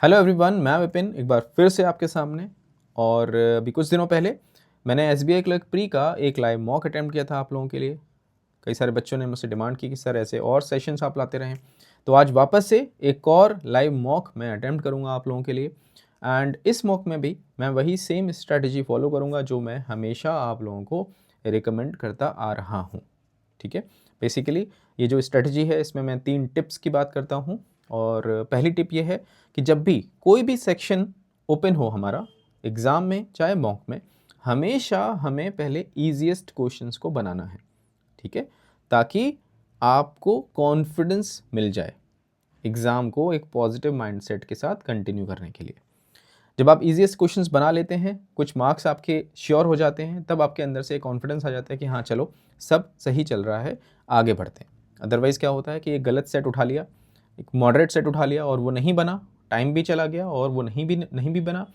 Hello everyone, मैं विपिन एक बार फिर से आपके सामने। और अभी कुछ दिनों पहले मैंने एसबीआई क्लर्क प्री का एक लाइव मॉक अटेम्प्ट किया था आप लोगों के लिए। कई सारे बच्चों ने मुझसे डिमांड की कि सर ऐसे और सेशंस आप लाते रहें, तो आज वापस से एक और लाइव मॉक मैं अटेम्प्ट करूंगा आप लोगों के लिए। एंड इस मॉक में भी मैं वही सेम स्ट्रैटेजी फॉलो करूंगा जो मैं हमेशा आप लोगों को रिकमेंड करता आ रहा हूँ। ठीक है, बेसिकली ये जो स्ट्रेटजी है इसमें मैं 3 टिप्स की बात करता हूँ। और पहली टिप ये है कि जब भी कोई भी सेक्शन ओपन हो हमारा एग्ज़ाम में चाहे मॉक में, हमेशा हमें पहले ईजीएस्ट क्वेश्चंस को बनाना है। ठीक है, ताकि आपको कॉन्फिडेंस मिल जाए एग्ज़ाम को एक पॉजिटिव माइंडसेट के साथ कंटिन्यू करने के लिए। जब आप इजीएस्ट क्वेश्चंस बना लेते हैं, कुछ मार्क्स आपके श्योर हो जाते हैं, तब आपके अंदर से कॉन्फिडेंस आ जाता है कि हाँ चलो सब सही चल रहा है, आगे बढ़ते हैं। अदरवाइज़ क्या होता है कि एक गलत सेट उठा लिया, एक मॉडरेट सेट उठा लिया और वो नहीं बना, टाइम भी चला गया और वो नहीं भी बना,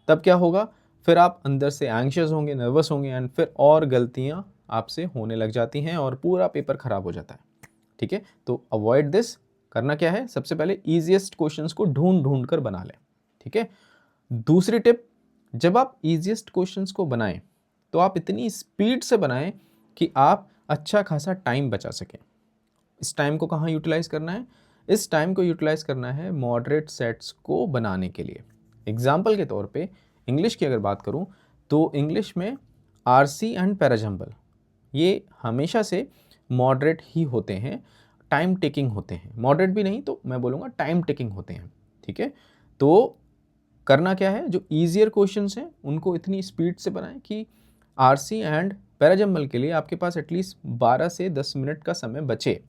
तब क्या होगा, फिर आप अंदर से एंग्शियस होंगे, नर्वस होंगे एंड फिर और गलतियाँ आपसे होने लग जाती हैं और पूरा पेपर ख़राब हो जाता है। ठीक है, तो अवॉइड दिस। करना क्या है, सबसे पहले ईजिएस्ट क्वेश्चंस को ढूंढ ढूंढ कर बना लें। ठीक है, दूसरी टिप, जब आप इजीएस्ट क्वेश्चंस को बनाएं तो आप इतनी स्पीड से बनाएं कि आप अच्छा खासा टाइम बचा सकें। इस टाइम को कहाँ यूटिलाइज करना है, इस टाइम को यूटिलाइज करना है मॉडरेट सेट्स को बनाने के लिए। एग्जाम्पल के तौर पे इंग्लिश की अगर बात करूँ तो इंग्लिश में आरसी एंड पैराजम्बल ये हमेशा से मॉडरेट ही होते हैं, टाइम टेकिंग होते हैं। मॉडरेट भी नहीं तो मैं बोलूँगा टाइम टेकिंग होते हैं। ठीक है, तो करना क्या है, जो ईजियर क्वेश्चंस हैं उनको इतनी स्पीड से बनाएं कि आरसी एंड पैराजम्बल के लिए आपके पास एटलीस्ट 12 से 10 मिनट का समय बचे।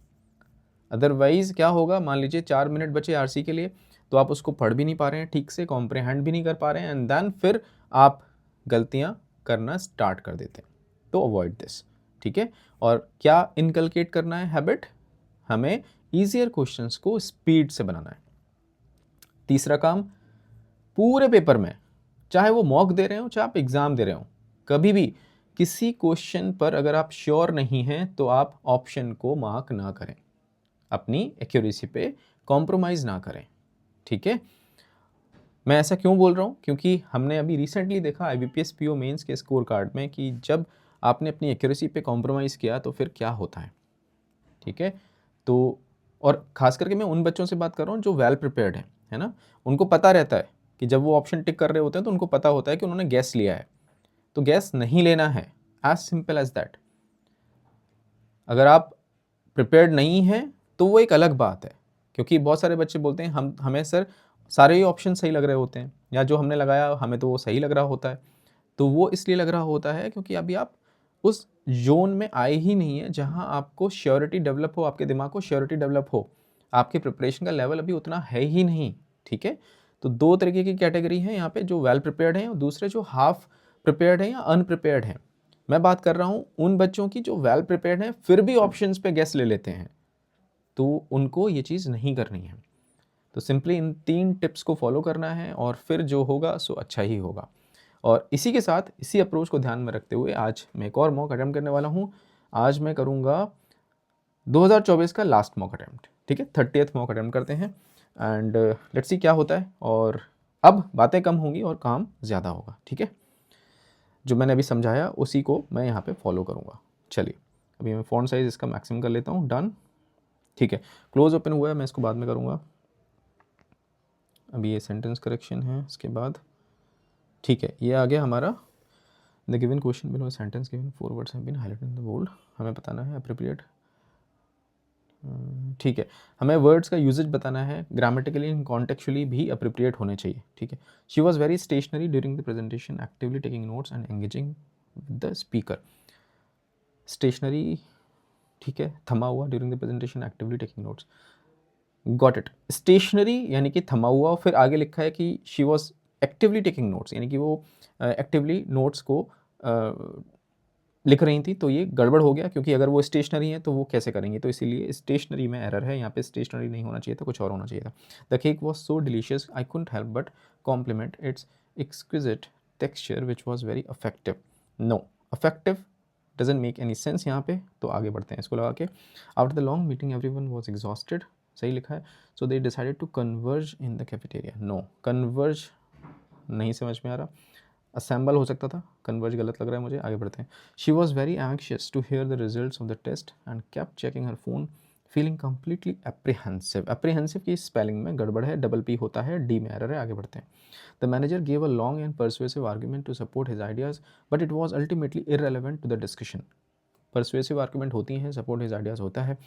अदरवाइज क्या होगा, मान लीजिए 4 मिनट बचे आरसी के लिए, तो आप उसको पढ़ भी नहीं पा रहे हैं ठीक से, कॉम्प्रिहेंड भी नहीं कर पा रहे हैं एंड देन फिर आप गलतियाँ करना स्टार्ट कर देते हैं। तो अवॉइड दिस। ठीक है, और क्या इनकलकेट करना है हैबिट, हमें ईजियर क्वेश्चंस को स्पीड से बनाना है। तीसरा काम, पूरे पेपर में चाहे वो मॉक दे रहे हो चाहे आप एग्ज़ाम दे रहे हो, कभी भी किसी क्वेश्चन पर अगर आप श्योर नहीं हैं तो आप ऑप्शन को मार्क ना करें, अपनी एक्यूरेसी पे कॉम्प्रोमाइज़ ना करें। ठीक है, मैं ऐसा क्यों बोल रहा हूँ, क्योंकि हमने अभी रिसेंटली देखा आईबीपीएस पीओ मेंस के स्कोर कार्ड में कि जब आपने अपनी एक्यूरेसी पे कॉम्प्रोमाइज़ किया तो फिर क्या होता है। ठीक है, तो और ख़ास करके मैं उन बच्चों से बात कर रहा हूँ जो वेल प्रिपेयर्ड है ना, उनको पता रहता है कि जब वो ऑप्शन टिक कर रहे होते हैं तो उनको पता होता है कि उन्होंने गैस लिया है, तो गैस नहीं लेना है, एज सिंपल एज दैट। अगर आप प्रिपेयर्ड नहीं हैं तो वो एक अलग बात है, क्योंकि बहुत सारे बच्चे बोलते हैं हमें सर सारे ही ऑप्शन सही लग रहे होते हैं, या जो हमने लगाया हमें तो वो सही लग रहा होता है। तो वो इसलिए लग रहा होता है क्योंकि अभी आप उस जोन में आए ही नहीं है जहां आपको श्योरिटी डेवलप हो, आपके दिमाग को श्योरिटी डेवलप हो, आपके प्रिपरेशन का लेवल अभी उतना है ही नहीं। ठीक है, तो दो तरीके की कैटेगरी है यहाँ पे, जो वेल प्रिपेयर्ड हैं और दूसरे जो हाफ प्रिपेयर्ड हैं या अनप्रिपेयर्ड हैं। मैं बात कर रहा हूँ उन बच्चों की जो वेल प्रिपेयर्ड हैं फिर भी ऑप्शंस पे गेस ले लेते हैं, तो उनको ये चीज़ नहीं करनी है। तो सिंपली इन 3 टिप्स को फॉलो करना है और फिर जो होगा सो अच्छा ही होगा। और इसी के साथ इसी अप्रोच को ध्यान में रखते हुए आज मैं एक और मॉक अटेम्प्ट करने वाला हूँ। आज मैं करूँगा 2024 का लास्ट मॉक अटेम्प्ट। ठीक है, 30th मॉक अटेम्प्ट करते हैं एंड लेट्स सी क्या होता है। और अब बातें कम होंगी और काम ज़्यादा होगा। ठीक है, जो मैंने अभी समझाया उसी को मैं यहाँ पे फॉलो करूँगा। चलिए, अभी मैं फ़ॉन्ट साइज़ इसका मैक्सिमम कर लेता हूँ, डन। ठीक है, क्लोज ओपन हुआ है, मैं इसको बाद में करूँगा। अभी ये सेंटेंस करेक्शन है इसके बाद। ठीक है, ये आ गया हमारा the given question below sentence given 4 words have been highlighted in the bold. हमें बताना है अप्रोप्रिएट। ठीक है, हमें वर्ड्स का यूजेज बताना है, ग्रामेटिकली एंड कॉन्टेक्चुअली भी अप्रोप्रिएट होने चाहिए। ठीक है, she was very stationary during the presentation, actively taking notes and engaging with the speaker. Stationary, ठीक है, थमा हुआ, during the presentation actively taking notes, got it. Stationary यानी कि थमा हुआ, फिर आगे लिखा है कि she was actively taking notes, यानी कि वो एक्टिवली नोट्स को लिख रही थी, तो ये गड़बड़ हो गया, क्योंकि अगर वो स्टेशनरी है तो वो कैसे करेंगे, तो इसीलिए स्टेशनरी में एरर है, यहाँ पे स्टेशनरी नहीं होना चाहिए था, कुछ और होना चाहिए था। The cake was so delicious I couldn't help but compliment its exquisite texture which was very affective. No, affective doesn't make any sense यहाँ पे, तो आगे बढ़ते हैं इसको लगा के। After the long meeting every one was exhausted, सही लिखा है. So they decided to converge in the cafeteria. No, converge नहीं समझ में आ रहा. असेंबल हो सकता था, कन्वर्ज गलत लग रहा है मुझे. आगे बढ़ते हैं. She was very anxious to hear the results of the test and kept checking her phone feeling completely apprehensive. Apprehensive की स्पेलिंग में गड़बड़ है, डबल पी होता है, डी में एरर है. आगे बढ़ते हैं. The manager gave a long and persuasive argument to support his ideas but it was ultimately irrelevant to the discussion. Persuasive argument होती हैं, सपोर्ट हिज आइडियाज होता है,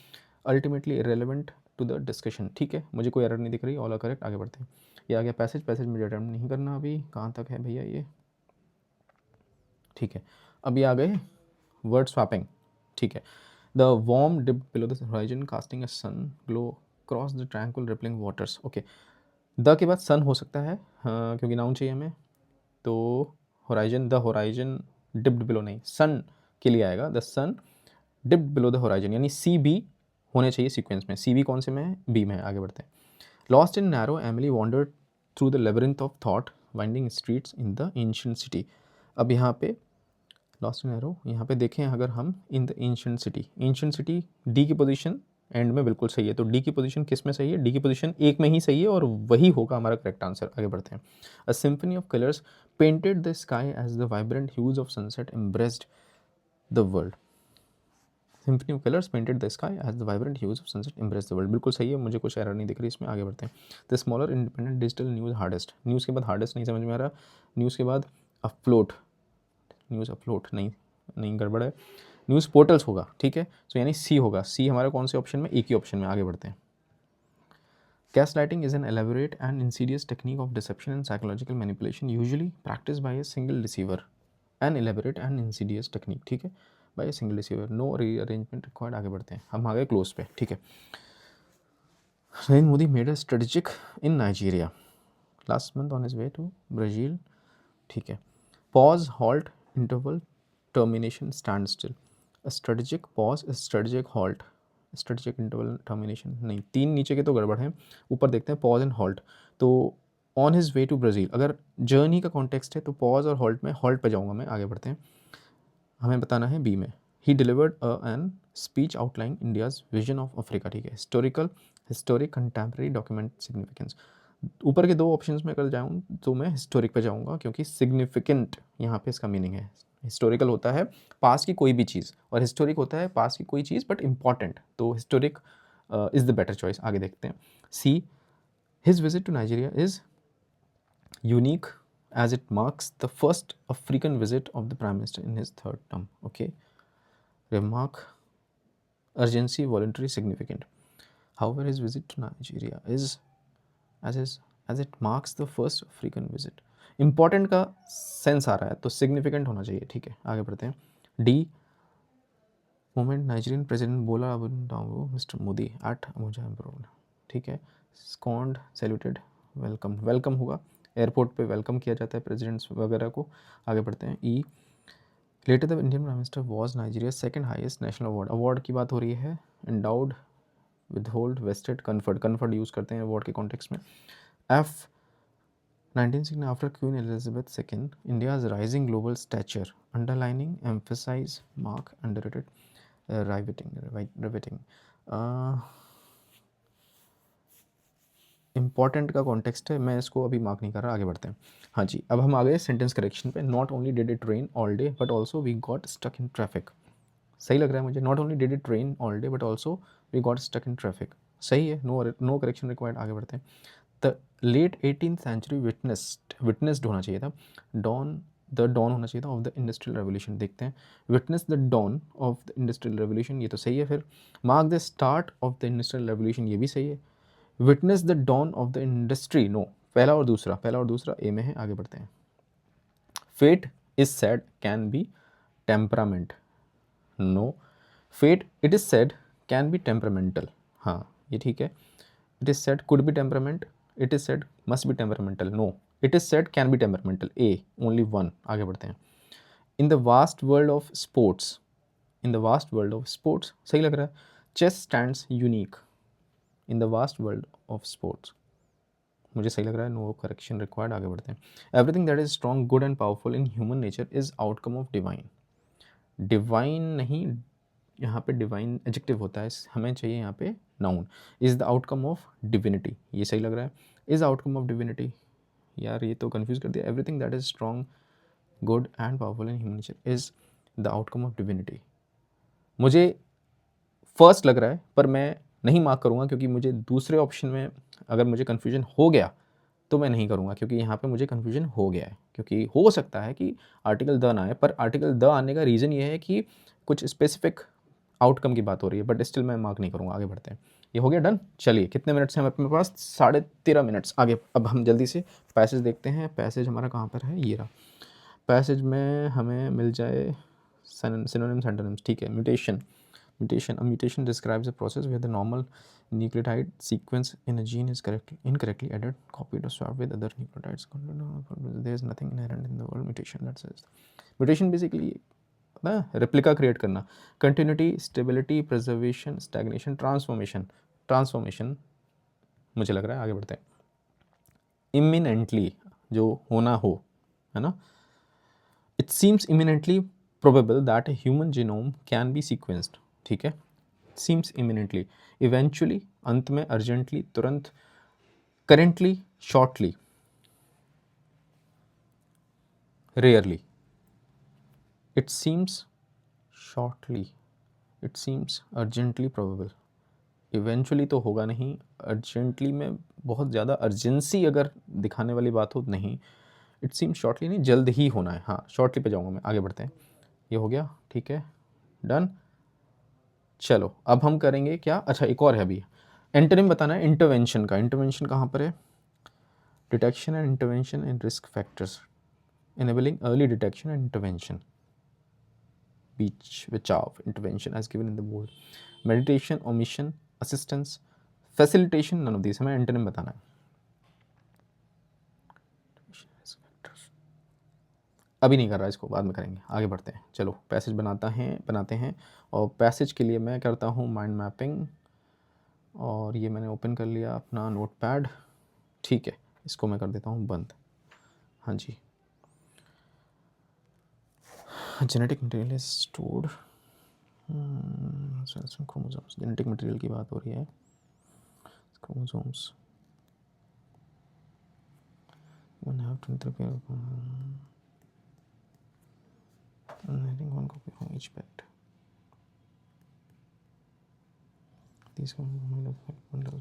ultimately irrelevant to the discussion. ठीक है, मुझे कोई एरर नहीं दिख रही, ऑल आर करेक्ट. आगे बढ़ते हैं. ये आ गया पैसेज. पैसेज मुझे अटेम्प्ट नहीं करना अभी. कहाँ तक है भैया ये? ठीक है, अभी आ गए वर्ड स्वैपिंग. ठीक है. The warm dip below the horizon casting a sun glow cross the tranquil rippling waters. Okay, the के बाद सन हो सकता है, हाँ, क्योंकि नाउन चाहिए हमें. तो horizon, the horizon dipped below नहीं, सन के लिए आएगा. The sun dipped below the horizon, यानी सी बी होने चाहिए सीक्वेंस में. सी बी कौन से में है? बी में है. आगे बढ़ते हैं. Lost in narrow Emily wandered through the labyrinth of thought winding streets in the ancient city. अब यहाँ पे लॉस्ट इन नैरो, यहाँ पे देखें अगर हम, in the ancient city. Ancient city D की पोजीशन एंड में बिल्कुल सही है. तो डी की पोजीशन किस में सही है? डी की पोजीशन एक में ही सही है और वही होगा हमारा करेक्ट आंसर. आगे बढ़ते हैं. A symphony of colours painted the sky as the vibrant hues of sunset embraced the world. Symphony of colours painted the sky as the vibrant hues of sunset embraced the world. बिल्कुल सही है, मुझे कुछ error नहीं दिख रही इसमें. आगे बढ़ते हैं. The smaller independent digital news hardest. News के बाद हार्डेस्ट नहीं समझ में आ रहा. न्यूज़ के बाद अफ्लोट, न्यूज़ अपलोड नहीं, नहीं गड़बड़ है. न्यूज़ पोर्टल्स होगा. ठीक है, सो यानी सी होगा. सी हमारा कौन से ऑप्शन में? एक ही ऑप्शन में. आगे बढ़ते हैं. Gaslighting is an elaborate and insidious technique of deception and psychological manipulation usually practiced by a single deceiver. An elaborate and insidious technique, ठीक है, by a single deceiver. No rearrangement required. आगे बढ़ते हैं. हम आ गए क्लोज पे. ठीक है. Narendra Modi made a strategic in Nigeria last month on his way to Brazil. ठीक है. Pause, halt, interval, termination, standstill. A strategic pause, a strategic halt, strategic interval termination नहीं. तीन नीचे के तो गड़बड़ हैं, ऊपर देखते हैं पॉज एंड हॉल्ट. तो on his way to Brazil, अगर जर्नी का कॉन्टेक्स्ट है तो पॉज और हॉल्ट में हॉल्ट पे जाऊंगा मैं. आगे बढ़ते हैं. हमें बताना है बी में. He delivered an speech outline India's vision of Africa. ठीक है. Historic contemporary document significance. ऊपर के दो ऑप्शंस में अगर जाऊँ तो मैं हिस्टोरिक पे जाऊँगा, क्योंकि सिग्निफिकेंट यहाँ पे इसका मीनिंग है. हिस्टोरिकल होता है पास की कोई भी चीज़, और हिस्टोरिक होता है पास की कोई चीज़ बट इम्पॉर्टेंट. तो historic is the better choice. आगे देखते हैं. C, his visit to Nigeria is unique as it marks the first African visit of the Prime Minister in his third term. Okay. Remark, urgency, voluntary, significant. However, his visit to Nigeria is as it marks the first African visit. Important का sense आ रहा है तो significant होना चाहिए. ठीक है, आगे बढ़ते हैं. D, moment Nigerian president Bola Tinubu Mr. Modi at Mujahid. ठीक है. Scorned, saluted, welcomed. वेलकम होगा, एयरपोर्ट पे वेलकम किया जाता है प्रेसिडेंट्स वगैरह को. आगे बढ़ते हैं. E, later the Indian prime minister was Nigeria second highest national award. Award की बात हो रही है. Endowed, withheld, wasted, conferred use करते हैं अवार्ड के कॉन्टेक्स्ट में. F, 1969 after Queen Elizabeth II India's rising global stature underlining emphasize mark underrated riveting. Important का कॉन्टेक्स्ट है, मैं इसको अभी मार्क नहीं कर रहा. आगे बढ़ते हैं. हाँ जी, अब हम आ गए सेंटेंस करेक्शन पे. Not only did it rain all day but also we got stuck in traffic. सही लग रहा है मुझे. Not only did it rain all day but also we got stuck in traffic. सही है. No correction required. आगे बढ़ते हैं. The late 18th century witnessed होना चाहिए था. द डॉन होना चाहिए था ऑफ द इंडस्ट्रियल रेवोल्यूशन. देखते हैं. Witness the dawn of the industrial revolution, ये तो सही है. फिर mark the start of the industrial revolution, ये भी सही है. Witness the dawn of the industry, no. पहला और दूसरा ए में है. आगे बढ़ते हैं. Fate is said can be temperament, no. Fate it is said can be temperamental, हाँ ये ठीक है. It is said could be temperament, it is said must be temperamental, no. It is said can be temperamental, A only one. आगे बढ़ते हैं. In the vast world of sports, सही लग रहा है. Chess stands unique in the vast world of sports, मुझे सही लग रहा है. No correction required. आगे बढ़ते हैं. Everything that is strong, good and powerful in human nature is outcome of divine. Divine नहीं, यहाँ पे डिवाइन एडजेक्टिव होता है, हमें चाहिए यहाँ पे noun. Is the outcome of divinity, ये सही लग रहा है। इज़ आउटकम ऑफ डिविनिटी, यार ये तो कंफ्यूज कर दिया। Everything that is strong, good and powerful in human nature is the outcome of divinity. मुझे फर्स्ट लग रहा है, पर मैं नहीं मार्क करूँगा, क्योंकि मुझे दूसरे ऑप्शन में अगर मुझे कन्फ्यूजन हो गया तो मैं नहीं करूँगा, क्योंकि यहाँ पे मुझे कन्फ्यूजन हो गया है। क्योंकि हो सकता है कि आर्टिकल द ना आए, पर आर्टिकल द आने का रीज़न ये है कि कुछ स्पेसिफिक आउटकम की बात हो रही है, बट स्टिल मैं मार्क नहीं करूँगा। आगे बढ़ते हैं। ये हो गया डन। चलिए, कितने मिनट्स हैं अपने पास? 13.5 मिनट्स। आगे अब हम जल्दी से पैसेज देखते हैं। पैसेज हमारा कहाँ पर है? ये रहा। पैसेज में हमें मिल जाए सिनोनिम्स, एंटोनिम्स। ठीक है। Mutation. A mutation describes a process where the normal nucleotide sequence in a gene is incorrectly added, copied, or swapped with other nucleotides. There is nothing inherent in the word mutation. That says mutation basically ना replica create करना, continuity, stability, preservation, stagnation, transformation मुझे लग रहा है। आगे बढ़ते हैं। imminently जो होना हो, है ना। It seems imminently probable that a human genome can be sequenced. ठीक है। seems imminently, eventually अंत में, urgently तुरंत, currently shortly, rarely, it seems shortly, it seems urgently probable, eventually तो होगा नहीं, urgently में बहुत ज़्यादा urgency अगर दिखाने वाली बात हो नहीं, it seems shortly नहीं, जल्द ही होना है। हाँ, shortly पे जाऊँगा मैं। आगे बढ़ते हैं। ये हो गया, ठीक है, डन। चलो अब हम करेंगे क्या? अच्छा, एक और है अभी, एंटोनिम बताना है इंटरवेंशन का। इंटरवेंशन कहाँ पर है? Detection and intervention in risk factors, enabling early detection and intervention. Which of intervention as given in the board. Meditation, omission, assistance, facilitation, none of these. हमें एंटोनिम बताना है। अभी नहीं कर रहा, इसको बाद में करेंगे। आगे बढ़ते हैं। चलो पैसेज बनाते हैं और पैसेज के लिए मैं करता हूँ माइंड मैपिंग, और ये मैंने ओपन कर लिया अपना नोटपैड। ठीक है, इसको मैं कर देता हूँ बंद। हाँ जी। Genetic material is stored, chromosomes, genetic material की बात हो रही है। Chromosomes, one have 23 pair of having one copy from each pet. These come from the bundle.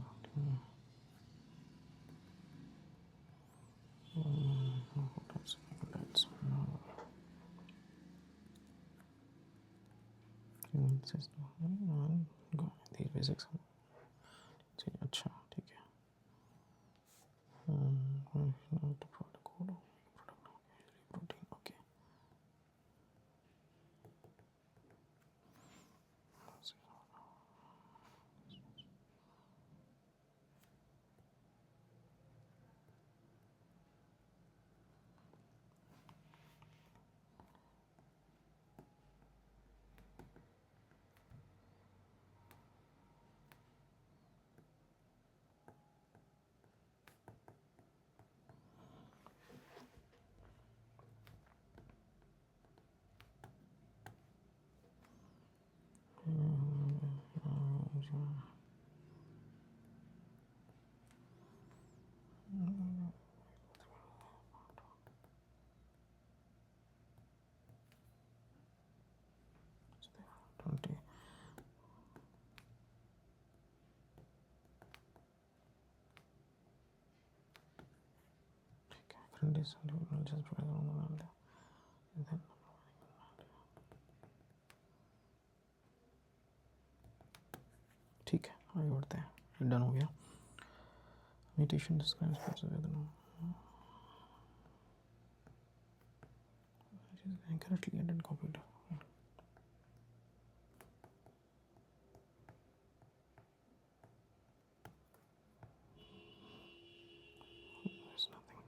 अच्छा, ठीक है। ओके, ठीक है, आगे बढ़ते हैं। डन हो गया। Mutation describes incorrectly added copied. There's nothing.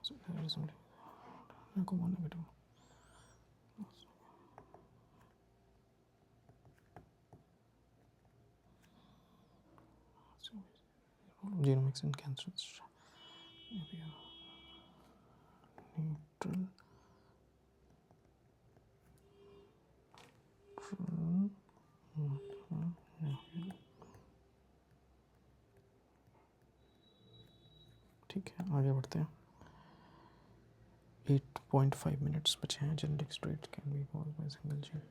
So there is something. Go on negative. Genomics and cancer. Neutral ठीक है, आगे बढ़ते हैं। 8.5 मिनट्स बचे हैं। Genetic straight can be called by single gene.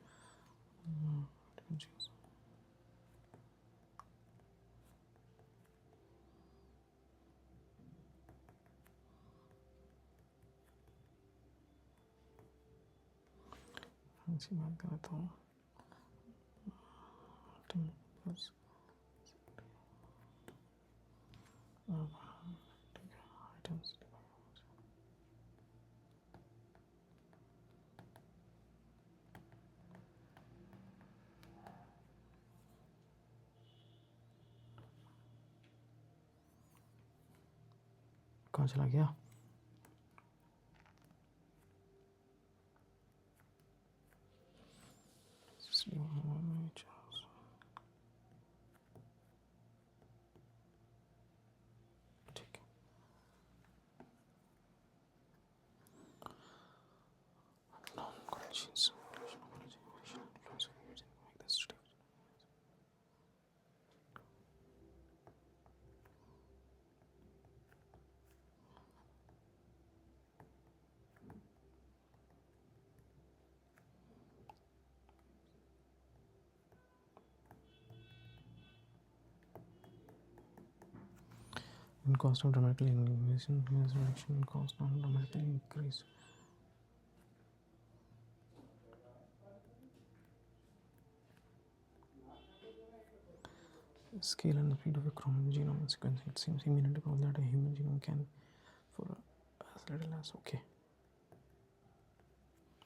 इसी बात करता हूँ। कहाँ चला गया? ठीक है, in cost of dramatically increasing reduction in cost not dramatically increase. Scale and speed of a chromosome genome sequencing. It seems imminent that a human genome can for as little as okay.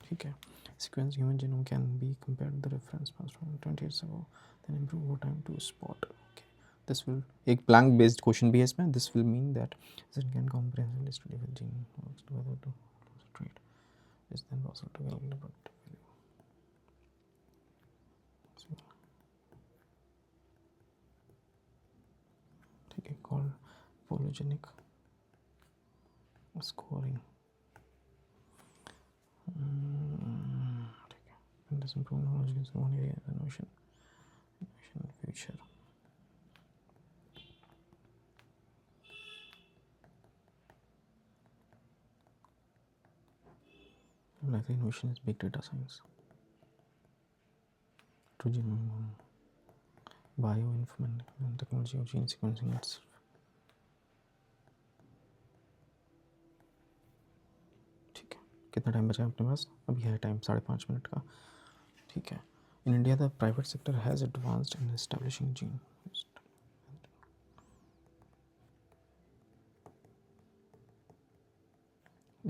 ठीक है, sequence human genome can be compared with the reference past from 20 years ago, then improve over time to spot. Okay, this will एक blank based question भी है इसमें. This will mean that it can comprehensively study with gene works together to trait is then possible to calculate the productive value. ठीक है, called polygenic scoring. ठीक है, and this improved knowledge is one area of innovation in future. Likely innovation is big data science. To genome bioinformatics and technology of gene sequencing itself. ठीक है, कितना time बचा है अपने पास? अभी है टाइम 5.5 मिनट का. ठीक है, in India the private sector has advanced in establishing gene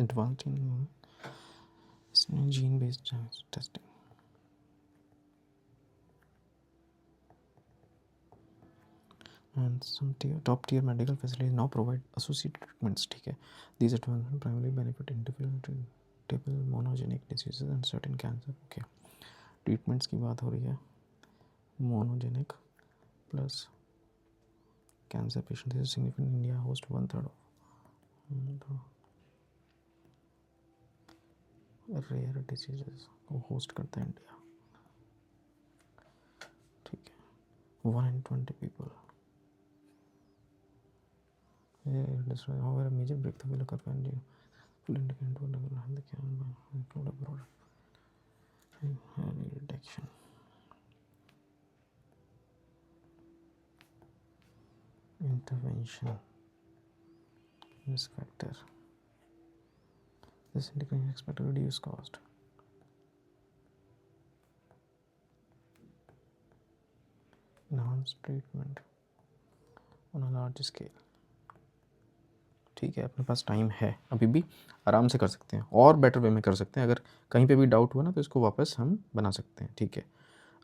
advanced in gene based testing. And some top tier medical facilities now provide associated treatments. ठीक है, these advancements primarily benefit individual monogenic diseases and certain cancer. Okay, treatments की बात हो रही है. Monogenic plus cancer patients is significant in India, host 1/3 of rare diseases को host करता है इंडिया. ठीक है, 1 in 20 people. However, a major breakthrough will occur when gene will indicate to level and the can include a broader early detection. Intervention risk factor. This indication is expected to reduce cost. Enhanced treatment on a large scale. ठीक है, अपने पास time है अभी भी, आराम से कर सकते हैं और बेटर वे में कर सकते हैं. अगर कहीं पे भी डाउट हुआ ना तो इसको वापस हम बना सकते हैं. ठीक है,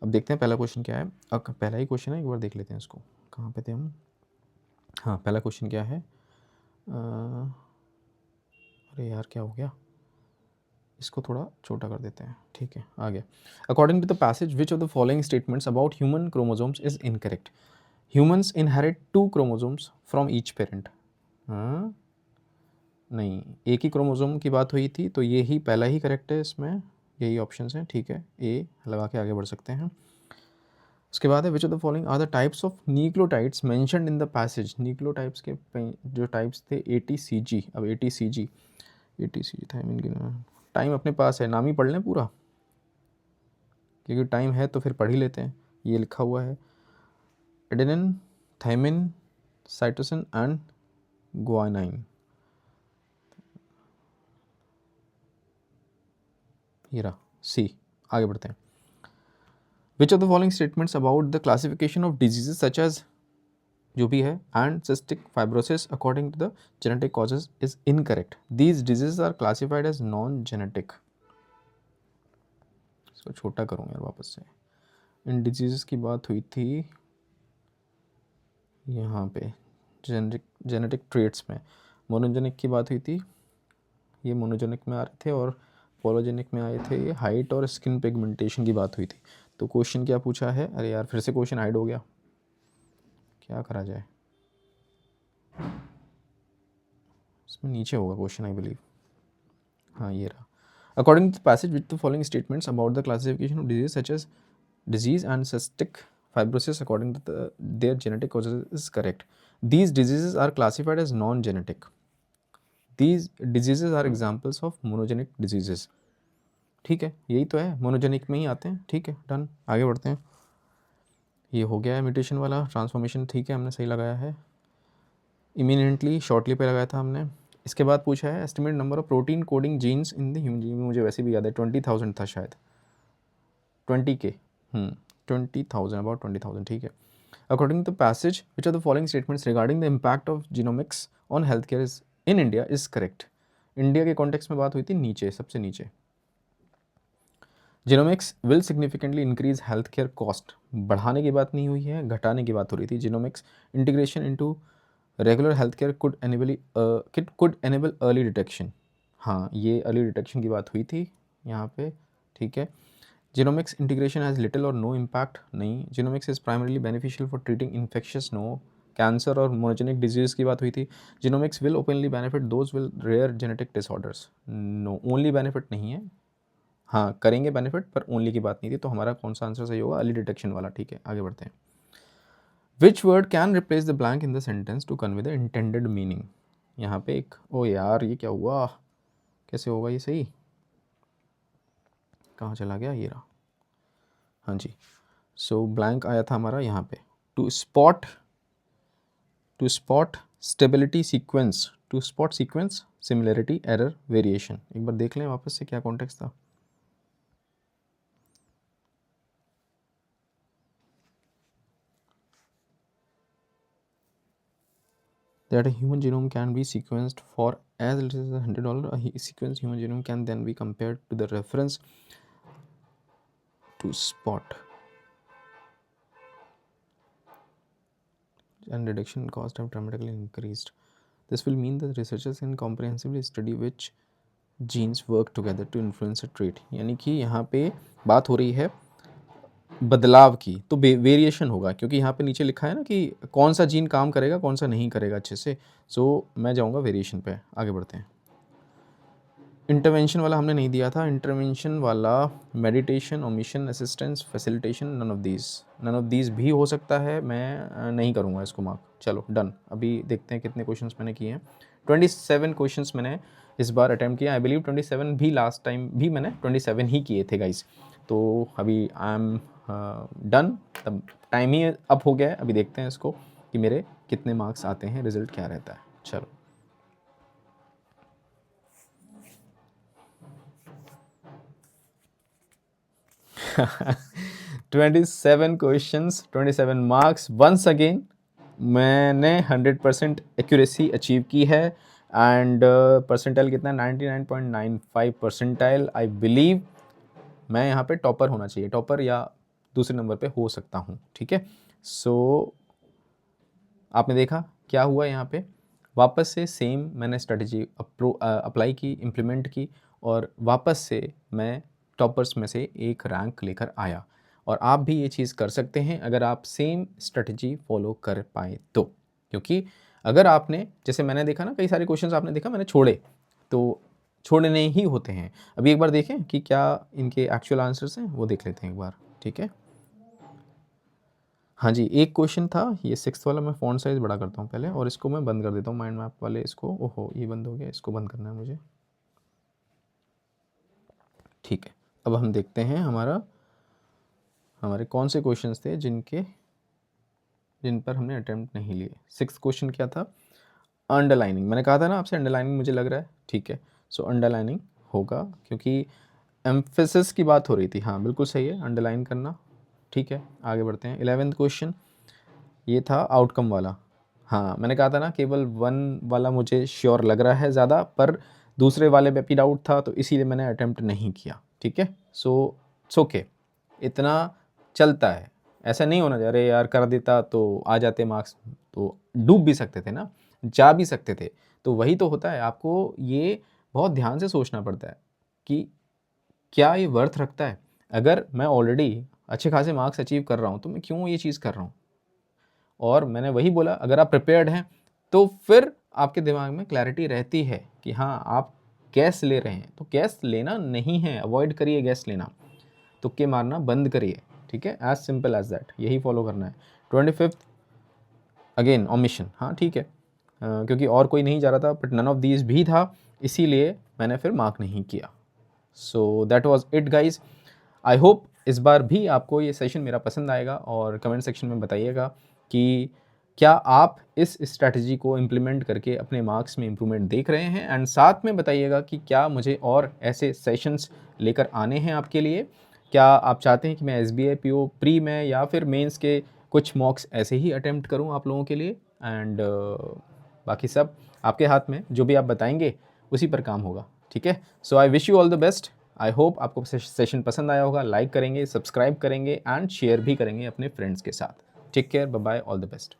अब देखते हैं पहला क्वेश्चन क्या है. अब पहला ही क्वेश्चन है, एक बार देख लेते हैं इसको. कहाँ पे थे हम? हाँ, पहला क्वेश्चन क्या है? अरे यार क्या हो गया, इसको थोड़ा छोटा कर देते हैं. ठीक है, आ गया. According to the passage which of the following statements about human chromosomes is incorrect? Humans inherit 2 chromosomes from each parent. हाँ, नहीं, एक ही क्रोमोसोम की बात हुई थी, तो ये ही पहला ही करेक्ट है इसमें, यही ऑप्शन है, ठीक है, ए लगा के आगे बढ़ सकते हैं। उसके बाद है which of the following are the types of nucleotides mentioned in the passage. Nucleotides के जो टाइप्स थे ATCG। अब ATCG थायमिन की टाइम अपने पास है, नाम ही पढ़ लें पूरा, क्योंकि टाइम है तो फिर पढ़ ही लेते हैं। ये लिखा हुआ है adenine, thymine, cytosine and guanine. ये रहा सी। आगे बढ़ते हैं। Which of the following statements about the classification of diseases such as, जो भी है, and cystic fibrosis according to the genetic causes is incorrect. These diseases are classified as non genetic. इसको छोटा करूँ यार वापस से। इन डिजीजेस की बात हुई थी यहाँ पे जेनेटिक ट्रेट्स में, मोनोजेनिक की बात हुई थी, ये मोनोजेनिक में आ रहे थे, और पॉलोजेनिक में आए थे ये हाइट और स्किन पिगमेंटेशन की बात हुई थी। तो क्वेश्चन क्या पूछा है, अरे यार फिर से क्वेश्चन हाइड हो गया, क्या करा जाए, इसमें नीचे होगा क्वेश्चन आई बिलीव, हाँ ये रहा। According to passage with the following statements about the classification of disease such as disease and cystic fibrosis according to their genetic causes is correct. These diseases are classified as non-genetic. These diseases are examples of monogenic diseases. ठीक है, यही तो है, monogenic में ही आते हैं, ठीक है, डन, आगे बढ़ते हैं। ये हो गया है म्यूटेशन वाला, ट्रांसफॉर्मेशन ठीक है हमने सही लगाया है, इमिनेंटली शॉर्टली पे लगाया था हमने। इसके बाद पूछा है estimate number of protein coding genes in the human genome, मुझे वैसे भी याद है 20,000 था शायद, 20K, 20,000, अबाउट 20,000, ठीक है। According to the passage, which of the following statements regarding the impact of genomics on healthcare is in India is correct? India के कॉन्टेक्स्ट में बात हुई थी नीचे, सबसे नीचे। Genomics will significantly increase health care cost, बढ़ाने की बात नहीं हुई है, घटाने की बात हो रही थी। Genomics integration into regular health care could enable early detection, हाँ ये अर्ली डिटेक्शन की बात हुई थी यहाँ पे, ठीक है। Genomics integration has little or no impact, नहीं। Genomics is primarily beneficial for treating infectious, no। Cancer और मोनोजेनिक डिजीज़ की बात हुई थी। Genomics will openly benefit those with rare genetic disorders, no। Only benefit नहीं है, हाँ करेंगे बेनिफिट, पर ओनली की बात नहीं थी, तो हमारा कौन सा आंसर सही होगा, अर्ली डिटेक्शन वाला, ठीक है, आगे बढ़ते हैं। Which word can replace the blank in the sentence to convey the intended meaning. यहाँ पे एक, ओ यार ये क्या हुआ, कैसे होगा ये सही, कहाँ चला गया, ये रहा, हाँ जी। सो ब्लैंक आया था हमारा यहाँ पे, to spot stability sequence, to spot sequence, similarity, error, variation. एक बार देख लें वापस से क्या कॉन्टेक्स्ट था। That a human genome can be sequenced for as little as $100. A sequenced human genome can then be compared to the reference to spot and reduction cost have dramatically increased. This will mean that researchers can comprehensively study which genes work together to influence a trait। यानी कि यहाँ पे बात हो रही है बदलाव की, तो वेरिएशन होगा, क्योंकि यहाँ पे नीचे लिखा है ना कि कौन सा जीन काम करेगा कौन सा नहीं करेगा अच्छे से। सो मैं जाऊँगा वेरिएशन पे, आगे बढ़ते हैं। इंटरवेंशन वाला हमने नहीं दिया था, इंटरवेंशन वाला meditation, omission, assistance, facilitation, none of these भी हो सकता है, मैं नहीं करूँगा इसको मार्क। चलो डन, अभी देखते हैं कितने क्वेश्चंस मैंने किए हैं। 27 क्वेश्चंस मैंने इस बार अटैम्प्ट किया, आई बिलीव 27 भी लास्ट टाइम भी मैंने 27 ही किए थे गाइस। तो अभी आई एम डन, तब टाइम ही अप हो गया है, अभी देखते हैं इसको कि मेरे कितने मार्क्स आते हैं, रिजल्ट क्या रहता है। चलो 27 क्वेश्चंस, 27 मार्क्स। वंस अगेन मैंने 100% एक्यूरेसी अचीव की है, एंड परसेंटाइल कितना, 99.95 परसेंटाइल। आई बिलीव मैं यहाँ पे टॉपर होना चाहिए, टॉपर या दूसरे नंबर पे हो सकता हूँ, ठीक है। सो आपने देखा क्या हुआ यहाँ पे, वापस से सेम मैंने स्ट्रेटजी अप्लाई की, इम्प्लीमेंट की, और वापस से मैं टॉपर्स में से एक रैंक लेकर आया। और आप भी ये चीज़ कर सकते हैं अगर आप सेम स्ट्रेटजी फॉलो कर पाए तो, क्योंकि अगर आपने, जैसे मैंने देखा ना, कई सारे क्वेश्चंस आपने देखा मैंने छोड़े, तो छोड़ने ही होते हैं। अभी एक बार देखें कि क्या इनके एक्चुअल आंसर्स हैं, वो देख लेते हैं एक बार, ठीक है। हाँ जी, एक क्वेश्चन था ये 6th वाला, मैं फ़ॉन्ट साइज़ बड़ा करता हूँ पहले और इसको मैं बंद कर देता हूँ माइंड मैप वाले इसको। ओहो! ये बंद हो गया, इसको बंद करना है मुझे। ठीक है, अब हम देखते हैं हमारे कौन से क्वेश्चंस थे जिन पर हमने अटेम्प्ट नहीं लिए। 6th क्वेश्चन क्या था? अंडरलाइनिंग। मैंने कहा था ना आपसे अंडरलाइनिंग मुझे लग रहा है, ठीक है। सो अंडरलाइनिंग होगा क्योंकि एम्फेसिस की बात हो रही थी। हाँ, बिल्कुल सही है, अंडरलाइन करना, ठीक है। आगे बढ़ते हैं। 11th क्वेश्चन ये था आउटकम वाला। हाँ, मैंने कहा था ना केवल 1 वाला मुझे श्योर लग रहा है ज़्यादा, पर दूसरे वाले पे भी डाउट था, तो इसीलिए मैंने अटेम्प्ट नहीं किया, ठीक है। सो इट्स ओके, इतना चलता है। ऐसा नहीं होना चाहिए अरे यार कर देता तो आ जाते मार्क्स, तो डूब भी सकते थे ना, जा भी सकते थे। तो वही तो होता है, आपको ये बहुत ध्यान से सोचना पड़ता है कि क्या ये वर्थ रखता है। अगर मैं ऑलरेडी अच्छे खासे मार्क्स अचीव कर रहा हूँ तो मैं क्यों ये चीज़ कर रहा हूँ। और मैंने वही बोला, अगर आप प्रिपेयर्ड हैं तो फिर आपके दिमाग में क्लैरिटी रहती है कि हाँ आप गैस ले रहे हैं, तो गैस लेना नहीं है, अवॉइड करिए गैस लेना, तुक्के मारना बंद करिए, ठीक है। एज सिंपल एज दैट, यही फॉलो करना है। 25th अगेन ओमिशन, हाँ ठीक है, क्योंकि और कोई नहीं जा रहा था, बट नन ऑफ दीज भी था, इसीलिए मैंने फिर मार्क नहीं किया। So that was it guys. I hope इस बार भी आपको ये सेशन मेरा पसंद आएगा और कमेंट सेक्शन में बताइएगा कि क्या आप इस स्ट्रैटेजी को इम्प्लीमेंट करके अपने मार्क्स में इम्प्रूवमेंट देख रहे हैं, एंड साथ में बताइएगा कि क्या मुझे और ऐसे सेशंस लेकर आने हैं आपके लिए। क्या आप चाहते हैं कि मैं SBI PO प्री में या फिर मेंस के कुछ मॉक्स ऐसे ही अटेम्प्ट करूं आप लोगों के लिए, एंड बाकी सब आपके हाथ में, जो भी आप बताएंगे उसी पर काम होगा, ठीक है। So I wish you all the best. I hope आपको सेशन पसंद आया होगा, लाइक करेंगे, सब्सक्राइब करेंगे एंड शेयर भी करेंगे अपने फ्रेंड्स के साथ। Take care, bye bye, all the best.